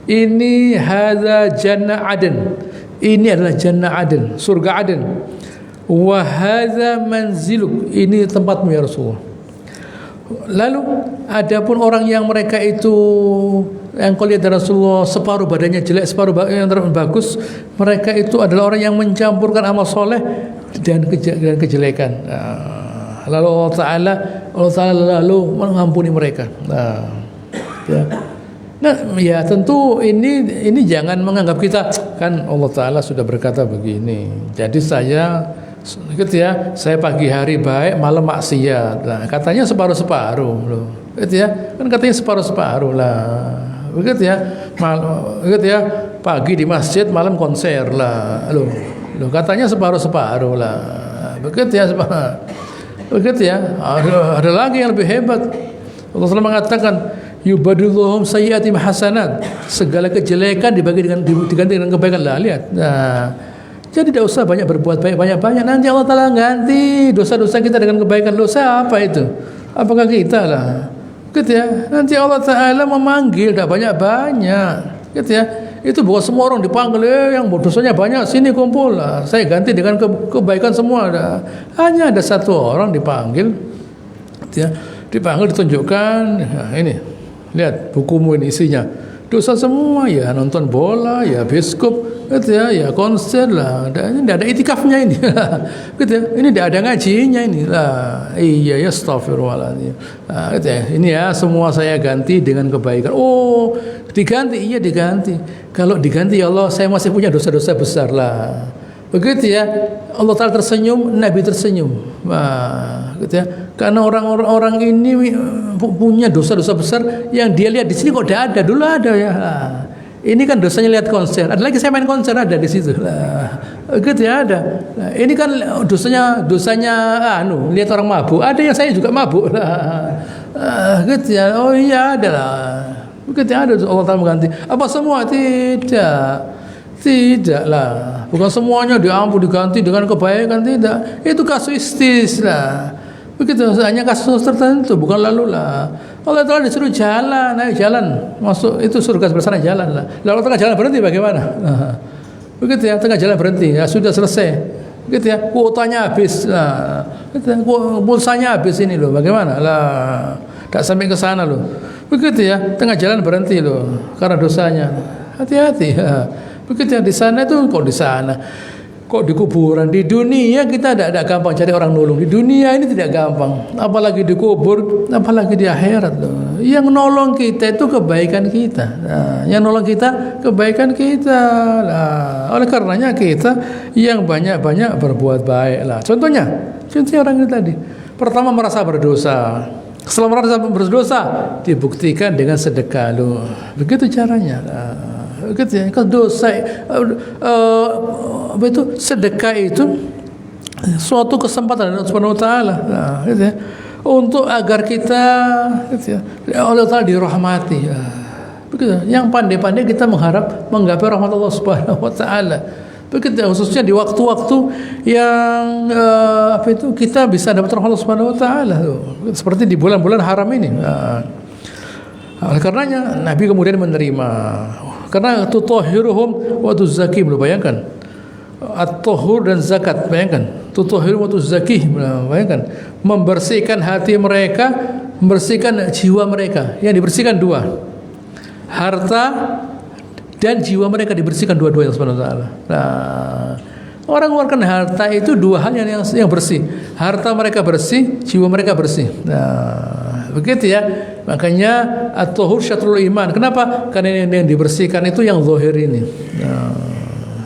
ini hadza jannah Aden. Ini adalah jannah Aden, surga Aden. Wa hadza manziluk. Ini tempatmu ya Rasulullah. Lalu adapun orang yang mereka itu yang kau lihat dari Rasulullah separuh badannya jelek, separuh yang bagus, mereka itu adalah orang yang mencampurkan amal soleh dan kejelekan. Lalu Allah Ta'ala lalu mengampuni mereka. Ya tentu ini jangan menganggap kita kan Allah Ta'ala sudah berkata begini. Jadi saya gitu ya, saya pagi hari baik, malam maksiat. Nah, katanya separuh-separuh loh. Gitu ya. Kan katanya separuh-separuh lah. Begitu ya. Begitu ya, pagi di masjid, malam konser lah. Loh katanya separuh-separuh lah. Begitu ya, begitu ya. Ada lagi yang lebih hebat. Allah SWT mengatakan, yubadilluhum sayyiatim hasanat. Segala kejelekan diganti dengan kebaikan lah. Lihat. Nah, jadi tidak usah banyak berbuat baik banyak-banyak. Nanti Allah Ta'ala ganti dosa-dosa kita dengan kebaikan. Dosa apa itu? Apakah kita lah? Gitu ya. Nanti Allah Ta'ala memanggil tidak banyak-banyak. Gitu ya. Itu bukan semua orang dipanggil, yang dosanya banyak, sini kumpul lah. Saya ganti dengan kebaikan semua. Hanya ada satu orang dipanggil, ya, dipanggil ditunjukkan. Nah, ini, lihat bukumu ini isinya. Dosa semua ya, nonton bola, ya biskup, gitu ya konser lah. Ini tidak ada itikafnya ini, gitu ya. Ini tidak ada ngajinya ini lah. Iya ya, astagfirullahaladzim. Nah, gitu ya. Ini ya semua saya ganti dengan kebaikan. Oh, diganti, iya diganti. Kalau diganti ya Allah, saya masih punya dosa-dosa besar lah. Begitu ya. Allah Ta'ala tersenyum, Nabi tersenyum. Nah, gitu ya. Karena orang ini punya dosa-dosa besar yang dia lihat di sini kok tidak ada, dulu ada ya. Nah, Ini kan dosanya lihat konser. Ada lagi saya main konser ada di situ. Lah, gitu ya ada. Nah, ini kan dosanya lihat orang mabuk. Ada yang saya juga mabuk. Gitu ya. Oh iya ada lah. Begitu ada Allah Ta'ala mengganti. Apa semua? Tidak lah. Bukan semuanya diampun diganti dengan kebaikan, tidak. Itu kasuistis lah. Begitu, hanya kasus tertentu, bukan lalu lah. Allah Ta'ala disuruh jalan, ayo jalan, masuk itu surga sebelah sana jalan lah. Lalu tengah jalan berhenti bagaimana? Begitu ya, tengah jalan berhenti, ya sudah selesai. Begitu ya, kuotanya habis lah. Pulsanya habis ini loh, bagaimana? Lah, tak sampai ke sana loh. Begitu ya, tengah jalan berhenti loh, karena dosanya. Hati-hati. Begitu ya, di sana itu kok di sana. Kok di kuburan? Di dunia kita tidak gampang cari orang nolong. Di dunia ini tidak gampang. Apalagi di kubur, apalagi di akhirat loh. Yang nolong kita itu kebaikan kita. Nah, yang nolong kita kebaikan kita. Nah, oleh karenanya kita yang banyak-banyak berbuat baik lah. Contohnya orang ini tadi. Pertama merasa berdosa. Setelah merasa berdosa dibuktikan dengan sedekah loh. Begitu caranya. Nah, gitu ya, kalau dosa sedekah itu suatu kesempatan dari Allah Subhanahu wa taala. Nah, gitu ya. Untuk agar kita gitu ya, Allah Taala dirahmati. Begitu. Yang pandai-pandai kita menggapai rahmat Allah Subhanahu wa taala. Begitu, khususnya di waktu-waktu yang kita bisa dapat rahmat Allah Subhanahu wa taala. Seperti di bulan-bulan haram ini. Oleh karenanya Nabi kemudian menerima. Karena tutahhiruhum wa tuzakkihim, bayangkan. At-tahur dan zakat, bayangkan. Tutahhiruhum wa tuzakkihim, bayangkan. Membersihkan hati mereka, membersihkan jiwa mereka. Yang dibersihkan dua. Harta dan jiwa mereka dibersihkan dua-duanya Subhanahu wa taala. Nah, orang mengeluarkan harta itu dua hal yang bersih. Harta mereka bersih, jiwa mereka bersih. Nah, begitu ya. Makanya at-tahur syatrul iman. Kenapa? Karena yang dibersihkan itu yang zahir ini. Nah,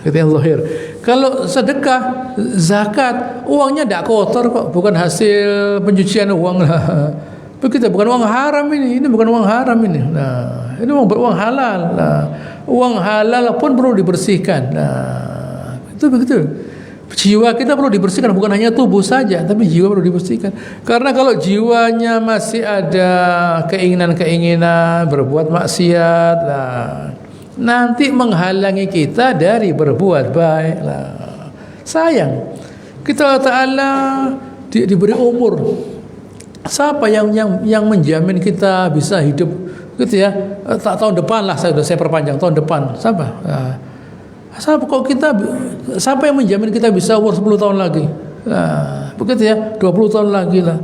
itu yang zahir. Kalau sedekah, zakat, uangnya tidak kotor kok, bukan hasil pencucian uang lah. Begitu, bukan uang haram ini. Ini bukan uang haram ini. Nah, ini uang halal. Nah, uang halal pun perlu dibersihkan. Nah, itu begitu. Jiwa kita perlu dibersihkan, bukan hanya tubuh saja, tapi jiwa perlu dibersihkan. Karena kalau jiwanya masih ada keinginan-keinginan berbuat maksiat, lah, nanti menghalangi kita dari berbuat baik. Lah. Sayang, kita Ta'ala diberi umur. Siapa yang menjamin kita bisa hidup gitu ya? Tahun depan lah saya perpanjang tahun depan. Siapa? Siapa yang menjamin kita bisa umur 10 tahun lagi? Nah, begitu ya, 20 tahun lagi lah.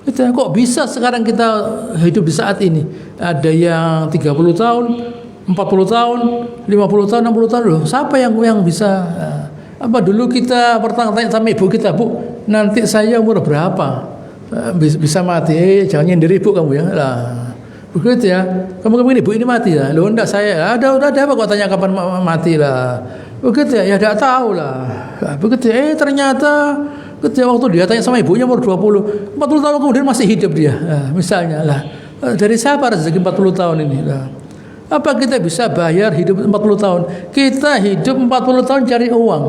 Gitu ya, kok bisa sekarang kita hidup di saat ini? Ada yang 30 tahun, 40 tahun, 50 tahun, 60 tahun loh. Siapa yang bisa? Apa dulu kita pertama tanya sama ibu kita, Bu, nanti saya umur berapa? Bisa mati? Jangan nyindir ibu kamu ya. Lah. Begitu ya, kamu ini bu ini mati ya, lo enggak saya, ada apa kok tanya kapan mati lah, begitu ya, tidak tahu lah, begitu ya, ternyata ketika waktu dia tanya sama ibunya umur 40 tahun kemudian masih hidup dia, misalnya lah, dari siapa rezeki 40 tahun ini lah, apa kita bisa bayar hidup 40 tahun, kita hidup 40 tahun cari uang,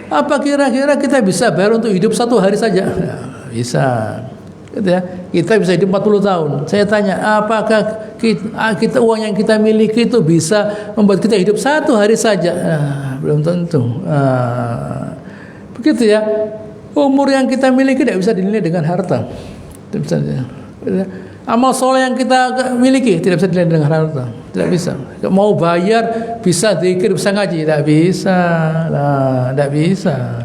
apa kira-kira kita bisa bayar untuk hidup satu hari saja, bisa. Gitu ya. Kita bisa hidup 40 tahun. Saya tanya, apakah kita uang yang kita miliki itu bisa membuat kita hidup satu hari saja? Belum tentu. Begitu ya. Umur yang kita miliki tidak bisa dinilai dengan harta. Tidak bisa. Amal soleh yang kita miliki tidak bisa dinilai dengan harta. Tidak bisa. Mau bayar bisa zikir, bisa ngaji, tidak bisa. Nah, tidak bisa.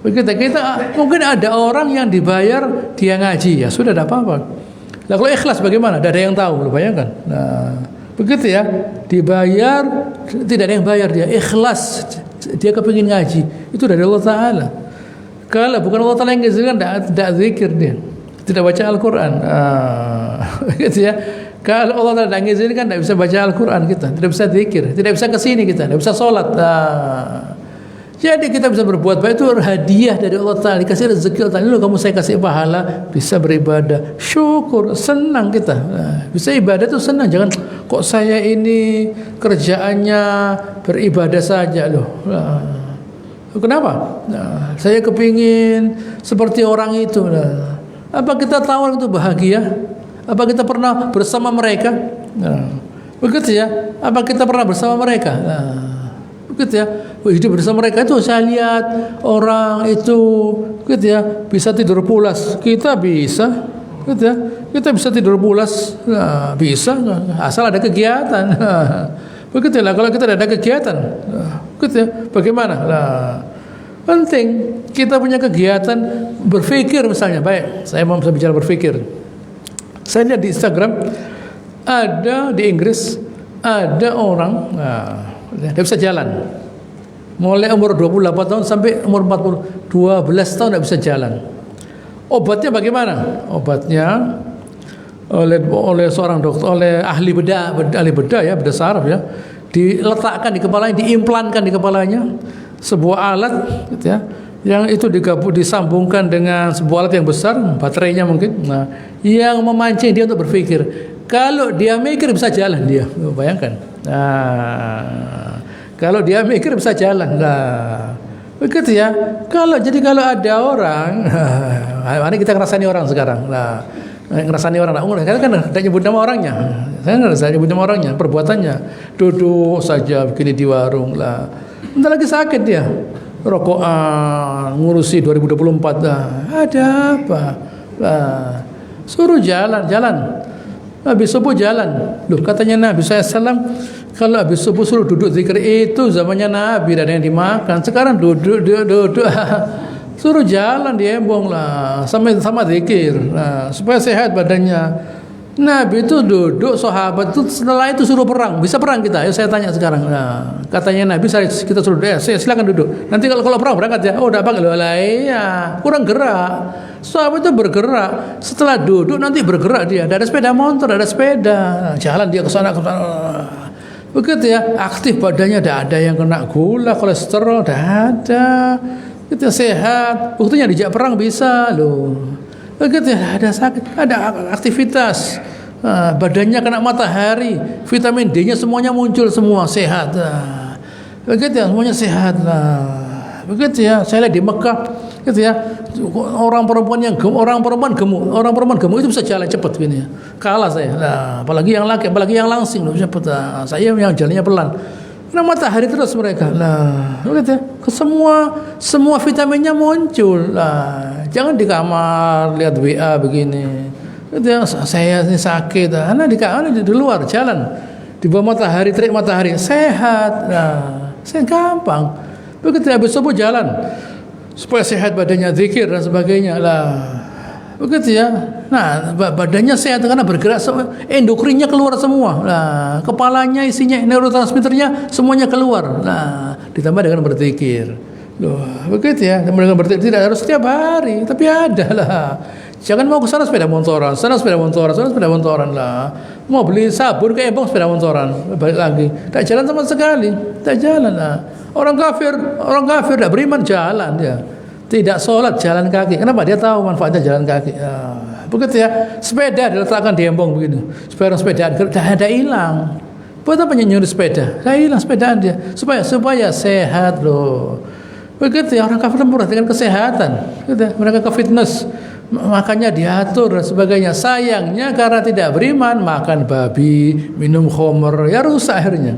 Begitu kita mungkin ada orang yang dibayar dia ngaji ya sudah tidak apa-apa. Nah kalau ikhlas bagaimana? Tidak ada yang tahu, lo bayangkan. Nah begitu ya, dibayar tidak ada yang bayar dia ikhlas dia kepingin ngaji itu dari Allah Taala. Kalau bukan Allah Taala yang ngizinkan tidak zikir dia, tidak baca Al-Quran. Begitu ya. Kalau Allah Taala tidak ngizinkan tidak bisa baca Al-Quran kita, tidak bisa zikir, tidak bisa kesini kita, tidak bisa sholat. Jadi kita bisa berbuat baik itu hadiah dari Allah Ta'ala. Dikasih rezeki Allah Ta'ala. Lalu kamu saya kasih pahala. Bisa beribadah. Syukur. Senang kita. Bisa ibadah itu senang. Jangan kok saya ini kerjaannya beribadah saja loh. Kenapa? Saya kepingin seperti orang itu. Apa kita tahu orang itu bahagia? Apa kita pernah bersama mereka? Begitu ya. Apa kita pernah bersama mereka? Begitu ya. Hidup bersama mereka itu saya lihat orang itu, gitu ya, bisa tidur pulas. Kita bisa, gitu ya. Kita bisa tidur pulas, bisa, asal ada kegiatan. Begitu lah. Kalau kita tidak ada kegiatan, gitu ya. Bagaimana? Penting kita punya kegiatan berpikir misalnya. Baik, saya mau bicara berpikir. Saya lihat di Instagram ada di Inggris ada orang dia bisa jalan mulai umur 28 tahun sampai umur 40, 12 tahun tidak bisa jalan. Obatnya bagaimana? Obatnya oleh seorang dokter, oleh ahli bedah ya, bedah saraf ya, diletakkan di kepalanya, diimplankan di kepalanya sebuah alat gitu ya, yang itu disambungkan dengan sebuah alat yang besar, baterainya mungkin, yang memancing dia untuk berpikir. Kalau dia mikir bisa jalan dia, bayangkan. Kalau dia mikir bisa jalan. Begitu ya. Kalau ada orang, mari kita ngerasani orang sekarang. Ngerasani orang. Karena kan tidak nyebut nama orangnya. Saya nggak nyebut nama orangnya, perbuatannya. Duduk saja begini di warung lah. Bentar lagi sakit dia. Rokokan, ngurusi 2024. Ada apa? Suruh jalan. Habis subuh jalan. Loh, katanya Nabi SAW, kalau habis subuh suruh duduk zikir, itu zamannya Nabi, ada yang dimakan. Sekarang duduk. Suruh jalan diembong lah, sama zikir, supaya sehat badannya. Nabi itu duduk, sahabat itu setelah itu suruh perang. Bisa perang kita? Ayo saya tanya sekarang. Katanya Nabi, kita suruh silakan duduk. Nanti kalau perang berangkat ya. Oh, udah pakai iya, kurang gerak. Sahabat itu bergerak. Setelah duduk nanti bergerak dia. Ada sepeda motor, ada sepeda, jalan dia ke sana. Begitu ya, aktif badannya. Tidak ada yang kena gula, kolesterol, tidak ada. Kita sehat. Buktinya dijak perang bisa loh. Begitu ya, ada sakit, ada aktivitas. Badannya kena matahari, vitamin D-nya semuanya muncul semua, sehat. Begitu ya, semuanya sehat lah. Begitu ya, saya lihat di Mekah, gitu ya, orang perempuan gemuk itu bisa jalan cepat gini ya. Kalah saya. Apalagi yang laki, apalagi yang langsing loh cepat. Saya yang jalannya pelan. Karena matahari terus mereka. Begitu ya. Semua vitaminnya muncul. Jangan di kamar lihat WA begini. Gitu ya, saya ini sakit. Di luar jalan. Di bawah matahari, terik matahari, sehat. Saya gampang. Begitu habis subuh jalan supaya sehat badannya, zikir dan sebagainya begitu ya. Badannya sehat karena bergerak, endokrinnya keluar semua. Kepalanya isinya neurotransmitternya semuanya keluar. Ditambah dengan berzikir. Begitu ya. Dengan berzikir tidak harus setiap hari, tapi ada lah. Jangan mau ke sana sepeda motoran, sana sepeda motoran lah. Mau beli sabun ke Embong sepeda motoran, balik lagi. Tak jalan sama sekali, tak jalan lah. Orang kafir tidak beriman jalan dia. Tidak sholat jalan kaki. Kenapa? Dia tahu manfaatnya jalan kaki. Begitu ya. Sepeda diletakkan di Embong begini. Supaya sepedaan tidak ada hilang. Buat apa nyuri sepeda? Tidak hilang sepedaan dia. Supaya sehat loh. Begitu ya, orang kafir murah dengan kesehatan. Gitu ya. Mereka ke fitness, makannya diatur dan sebagainya. Sayangnya karena tidak beriman, makan babi, minum khamr, ya rusak akhirnya.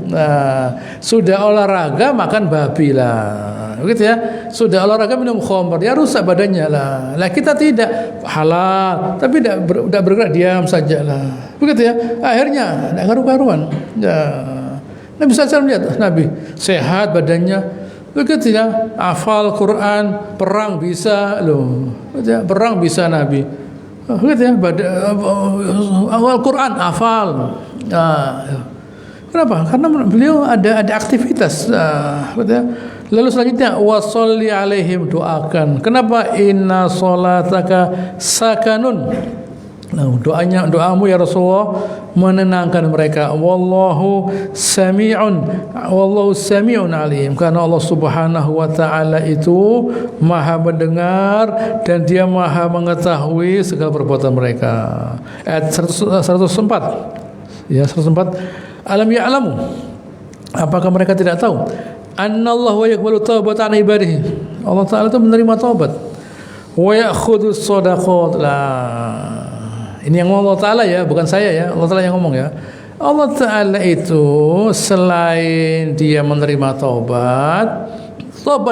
Sudah olahraga makan babi lah, begitu ya. Sudah olahraga minum khamr, ya rusak badannya lah. Kita tidak halal, tapi tidak bergerak, diam saja lah, begitu ya. Akhirnya tidak karu-karuan. Nabi SAW lihat Nabi sehat badannya. Begitu ya, hafal Quran, perang bisa loh. Perang bisa Nabi. Begitu ya, awal Quran hafal. Kenapa? Karena beliau ada aktivitas. Begitu ya. Lalu selanjutnya wasolli alaihim, doakan. Kenapa? Inna sholataka sakanun. Doamu ya Rasulullah menenangkan mereka. Wallahu sami'un alim. Karena Allah Subhanahu wa taala itu Maha mendengar dan Dia Maha mengetahui segala perbuatan mereka. Ayat 104. Ya 104. Alam ya'lamu, apakah mereka tidak tahu? Annallahu yaqbalu taubatan ibadihi. Allah Ta'ala itu menerima taubat. Wa ya'khudhu shadaqat. Lah. Ini yang Allah Ta'ala ya, bukan saya ya. Allah Ta'ala yang ngomong ya. Allah Ta'ala itu selain dia menerima taubat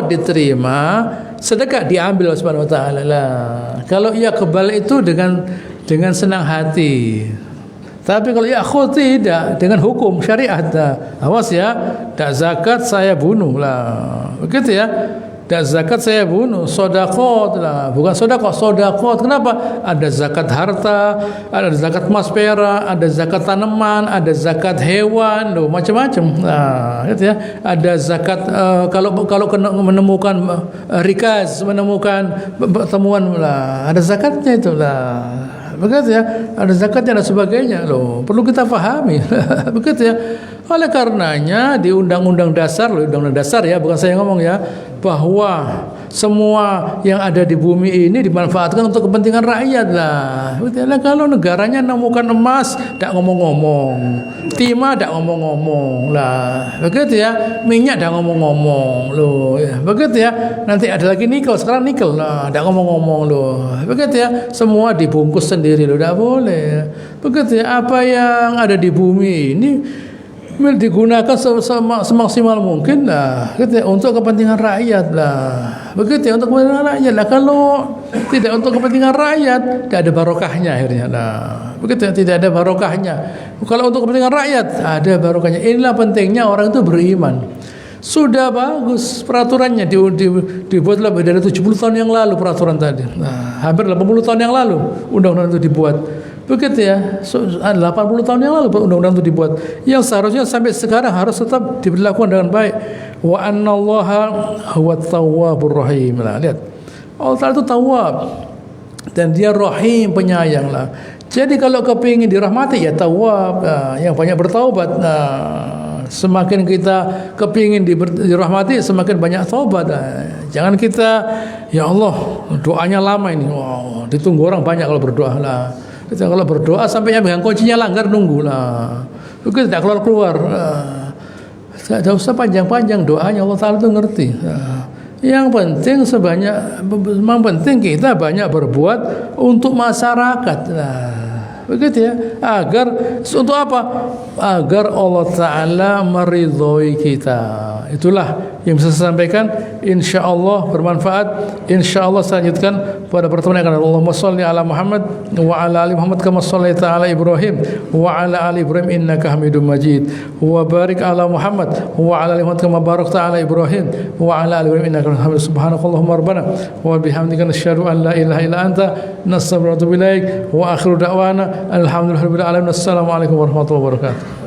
diterima, sedekah diambil oleh Subhanahu wa Ta'ala. Lah. Kalau ia kebal itu dengan senang hati. Tapi kalau yakhud tidak, dengan hukum syariat. Awas ya, tak zakat saya bunuh lah. Begitu ya. Tak zakat saya bunuh, sedekah lah, bukan sedekah. Kenapa? Ada zakat harta, ada zakat emas perak, ada zakat tanaman, ada zakat hewan, loh, macam-macam. Nah, gitu ya. Ada zakat kalau menemukan rikaz, menemukan temuan lah, ada zakatnya itu lah. Begitu ya, ada zakatnya dan sebagainya loh. Perlu kita pahami. Begitu ya. Oleh karenanya di undang-undang dasar ya, bukan saya ngomong ya, bahwa semua yang ada di bumi ini dimanfaatkan untuk kepentingan rakyat lah. Betul ya. Kalau negaranya nemukan emas, tak ngomong-ngomong, timah tak ngomong-ngomong lah. Begitu ya. Minyak tak ngomong-ngomong loh. Ya. Begitu ya. Nanti ada lagi nikel, sekarang nikel lah, tak ngomong-ngomong loh. Begitu ya. Semua dibungkus sendiri loh, tak boleh. Begitu ya. Apa yang ada di bumi ini digunakan semaksimal mungkin lah, gitu ya, untuk kepentingan rakyat lah. Begitu ya, untuk kepentingan rakyat lah. Kalau tidak untuk kepentingan rakyat, tidak ada barokahnya akhirnya lah. Begitu ya, tidak ada barokahnya. Kalau untuk kepentingan rakyat, ada barokahnya. Inilah pentingnya orang itu beriman. Sudah bagus peraturannya, dibuat lebih dari 70 tahun yang lalu peraturan tadi. Nah, hampir 80 tahun yang lalu undang-undang itu dibuat. Begitu ya, 80 tahun yang lalu undang-undang itu dibuat. Yang seharusnya sampai sekarang harus tetap diberlakukan dengan baik. Wa annallaha huwat tawwabur rahim. Nah, lihat. Allah Ta'ala itu tawwab dan dia rahim, penyayang lah. Jadi kalau kepingin dirahmati ya tawwab, yang banyak bertaubat. Semakin kita kepingin dirahmati, semakin banyak taubat. Jangan kita, ya Allah, doanya lama ini. Wow, ditunggu orang banyak kalau berdoa lah. Kita kalau berdoa sampai yang pegang kuncinya langgar, nunggu lah. Begitu tidak keluar. Tidak usah panjang-panjang doanya, Allah Ta'ala itu ngerti. Yang penting kita banyak berbuat untuk masyarakat. Begitu ya. Untuk apa? Agar Allah Ta'ala meridhoi kita. Itulah yang bisa saya sampaikan. InsyaAllah bermanfaat. InsyaAllah saya lanjutkan pada pertemuan yang akan datang. Allahumma salli ala Muhammad wa ala ali Muhammad kama sallaita ala Ibrahim wa ala ali Ibrahim innaka Hamidum Majid. Wa barik ala Muhammad wa ala ali Muhammad kama barakta ala Ibrahim wa ala ali Ibrahim innaka Hamidum Majid. Subhanakallahumma rabbana wa bihamdika nasyhadu an la ilaha illa anta nastaghfiruka wa atubu ilaik. Wa akhiru da'wana alhamdulillahirabbil alamin. Assalamualaikum warahmatullahi wabarakatuh.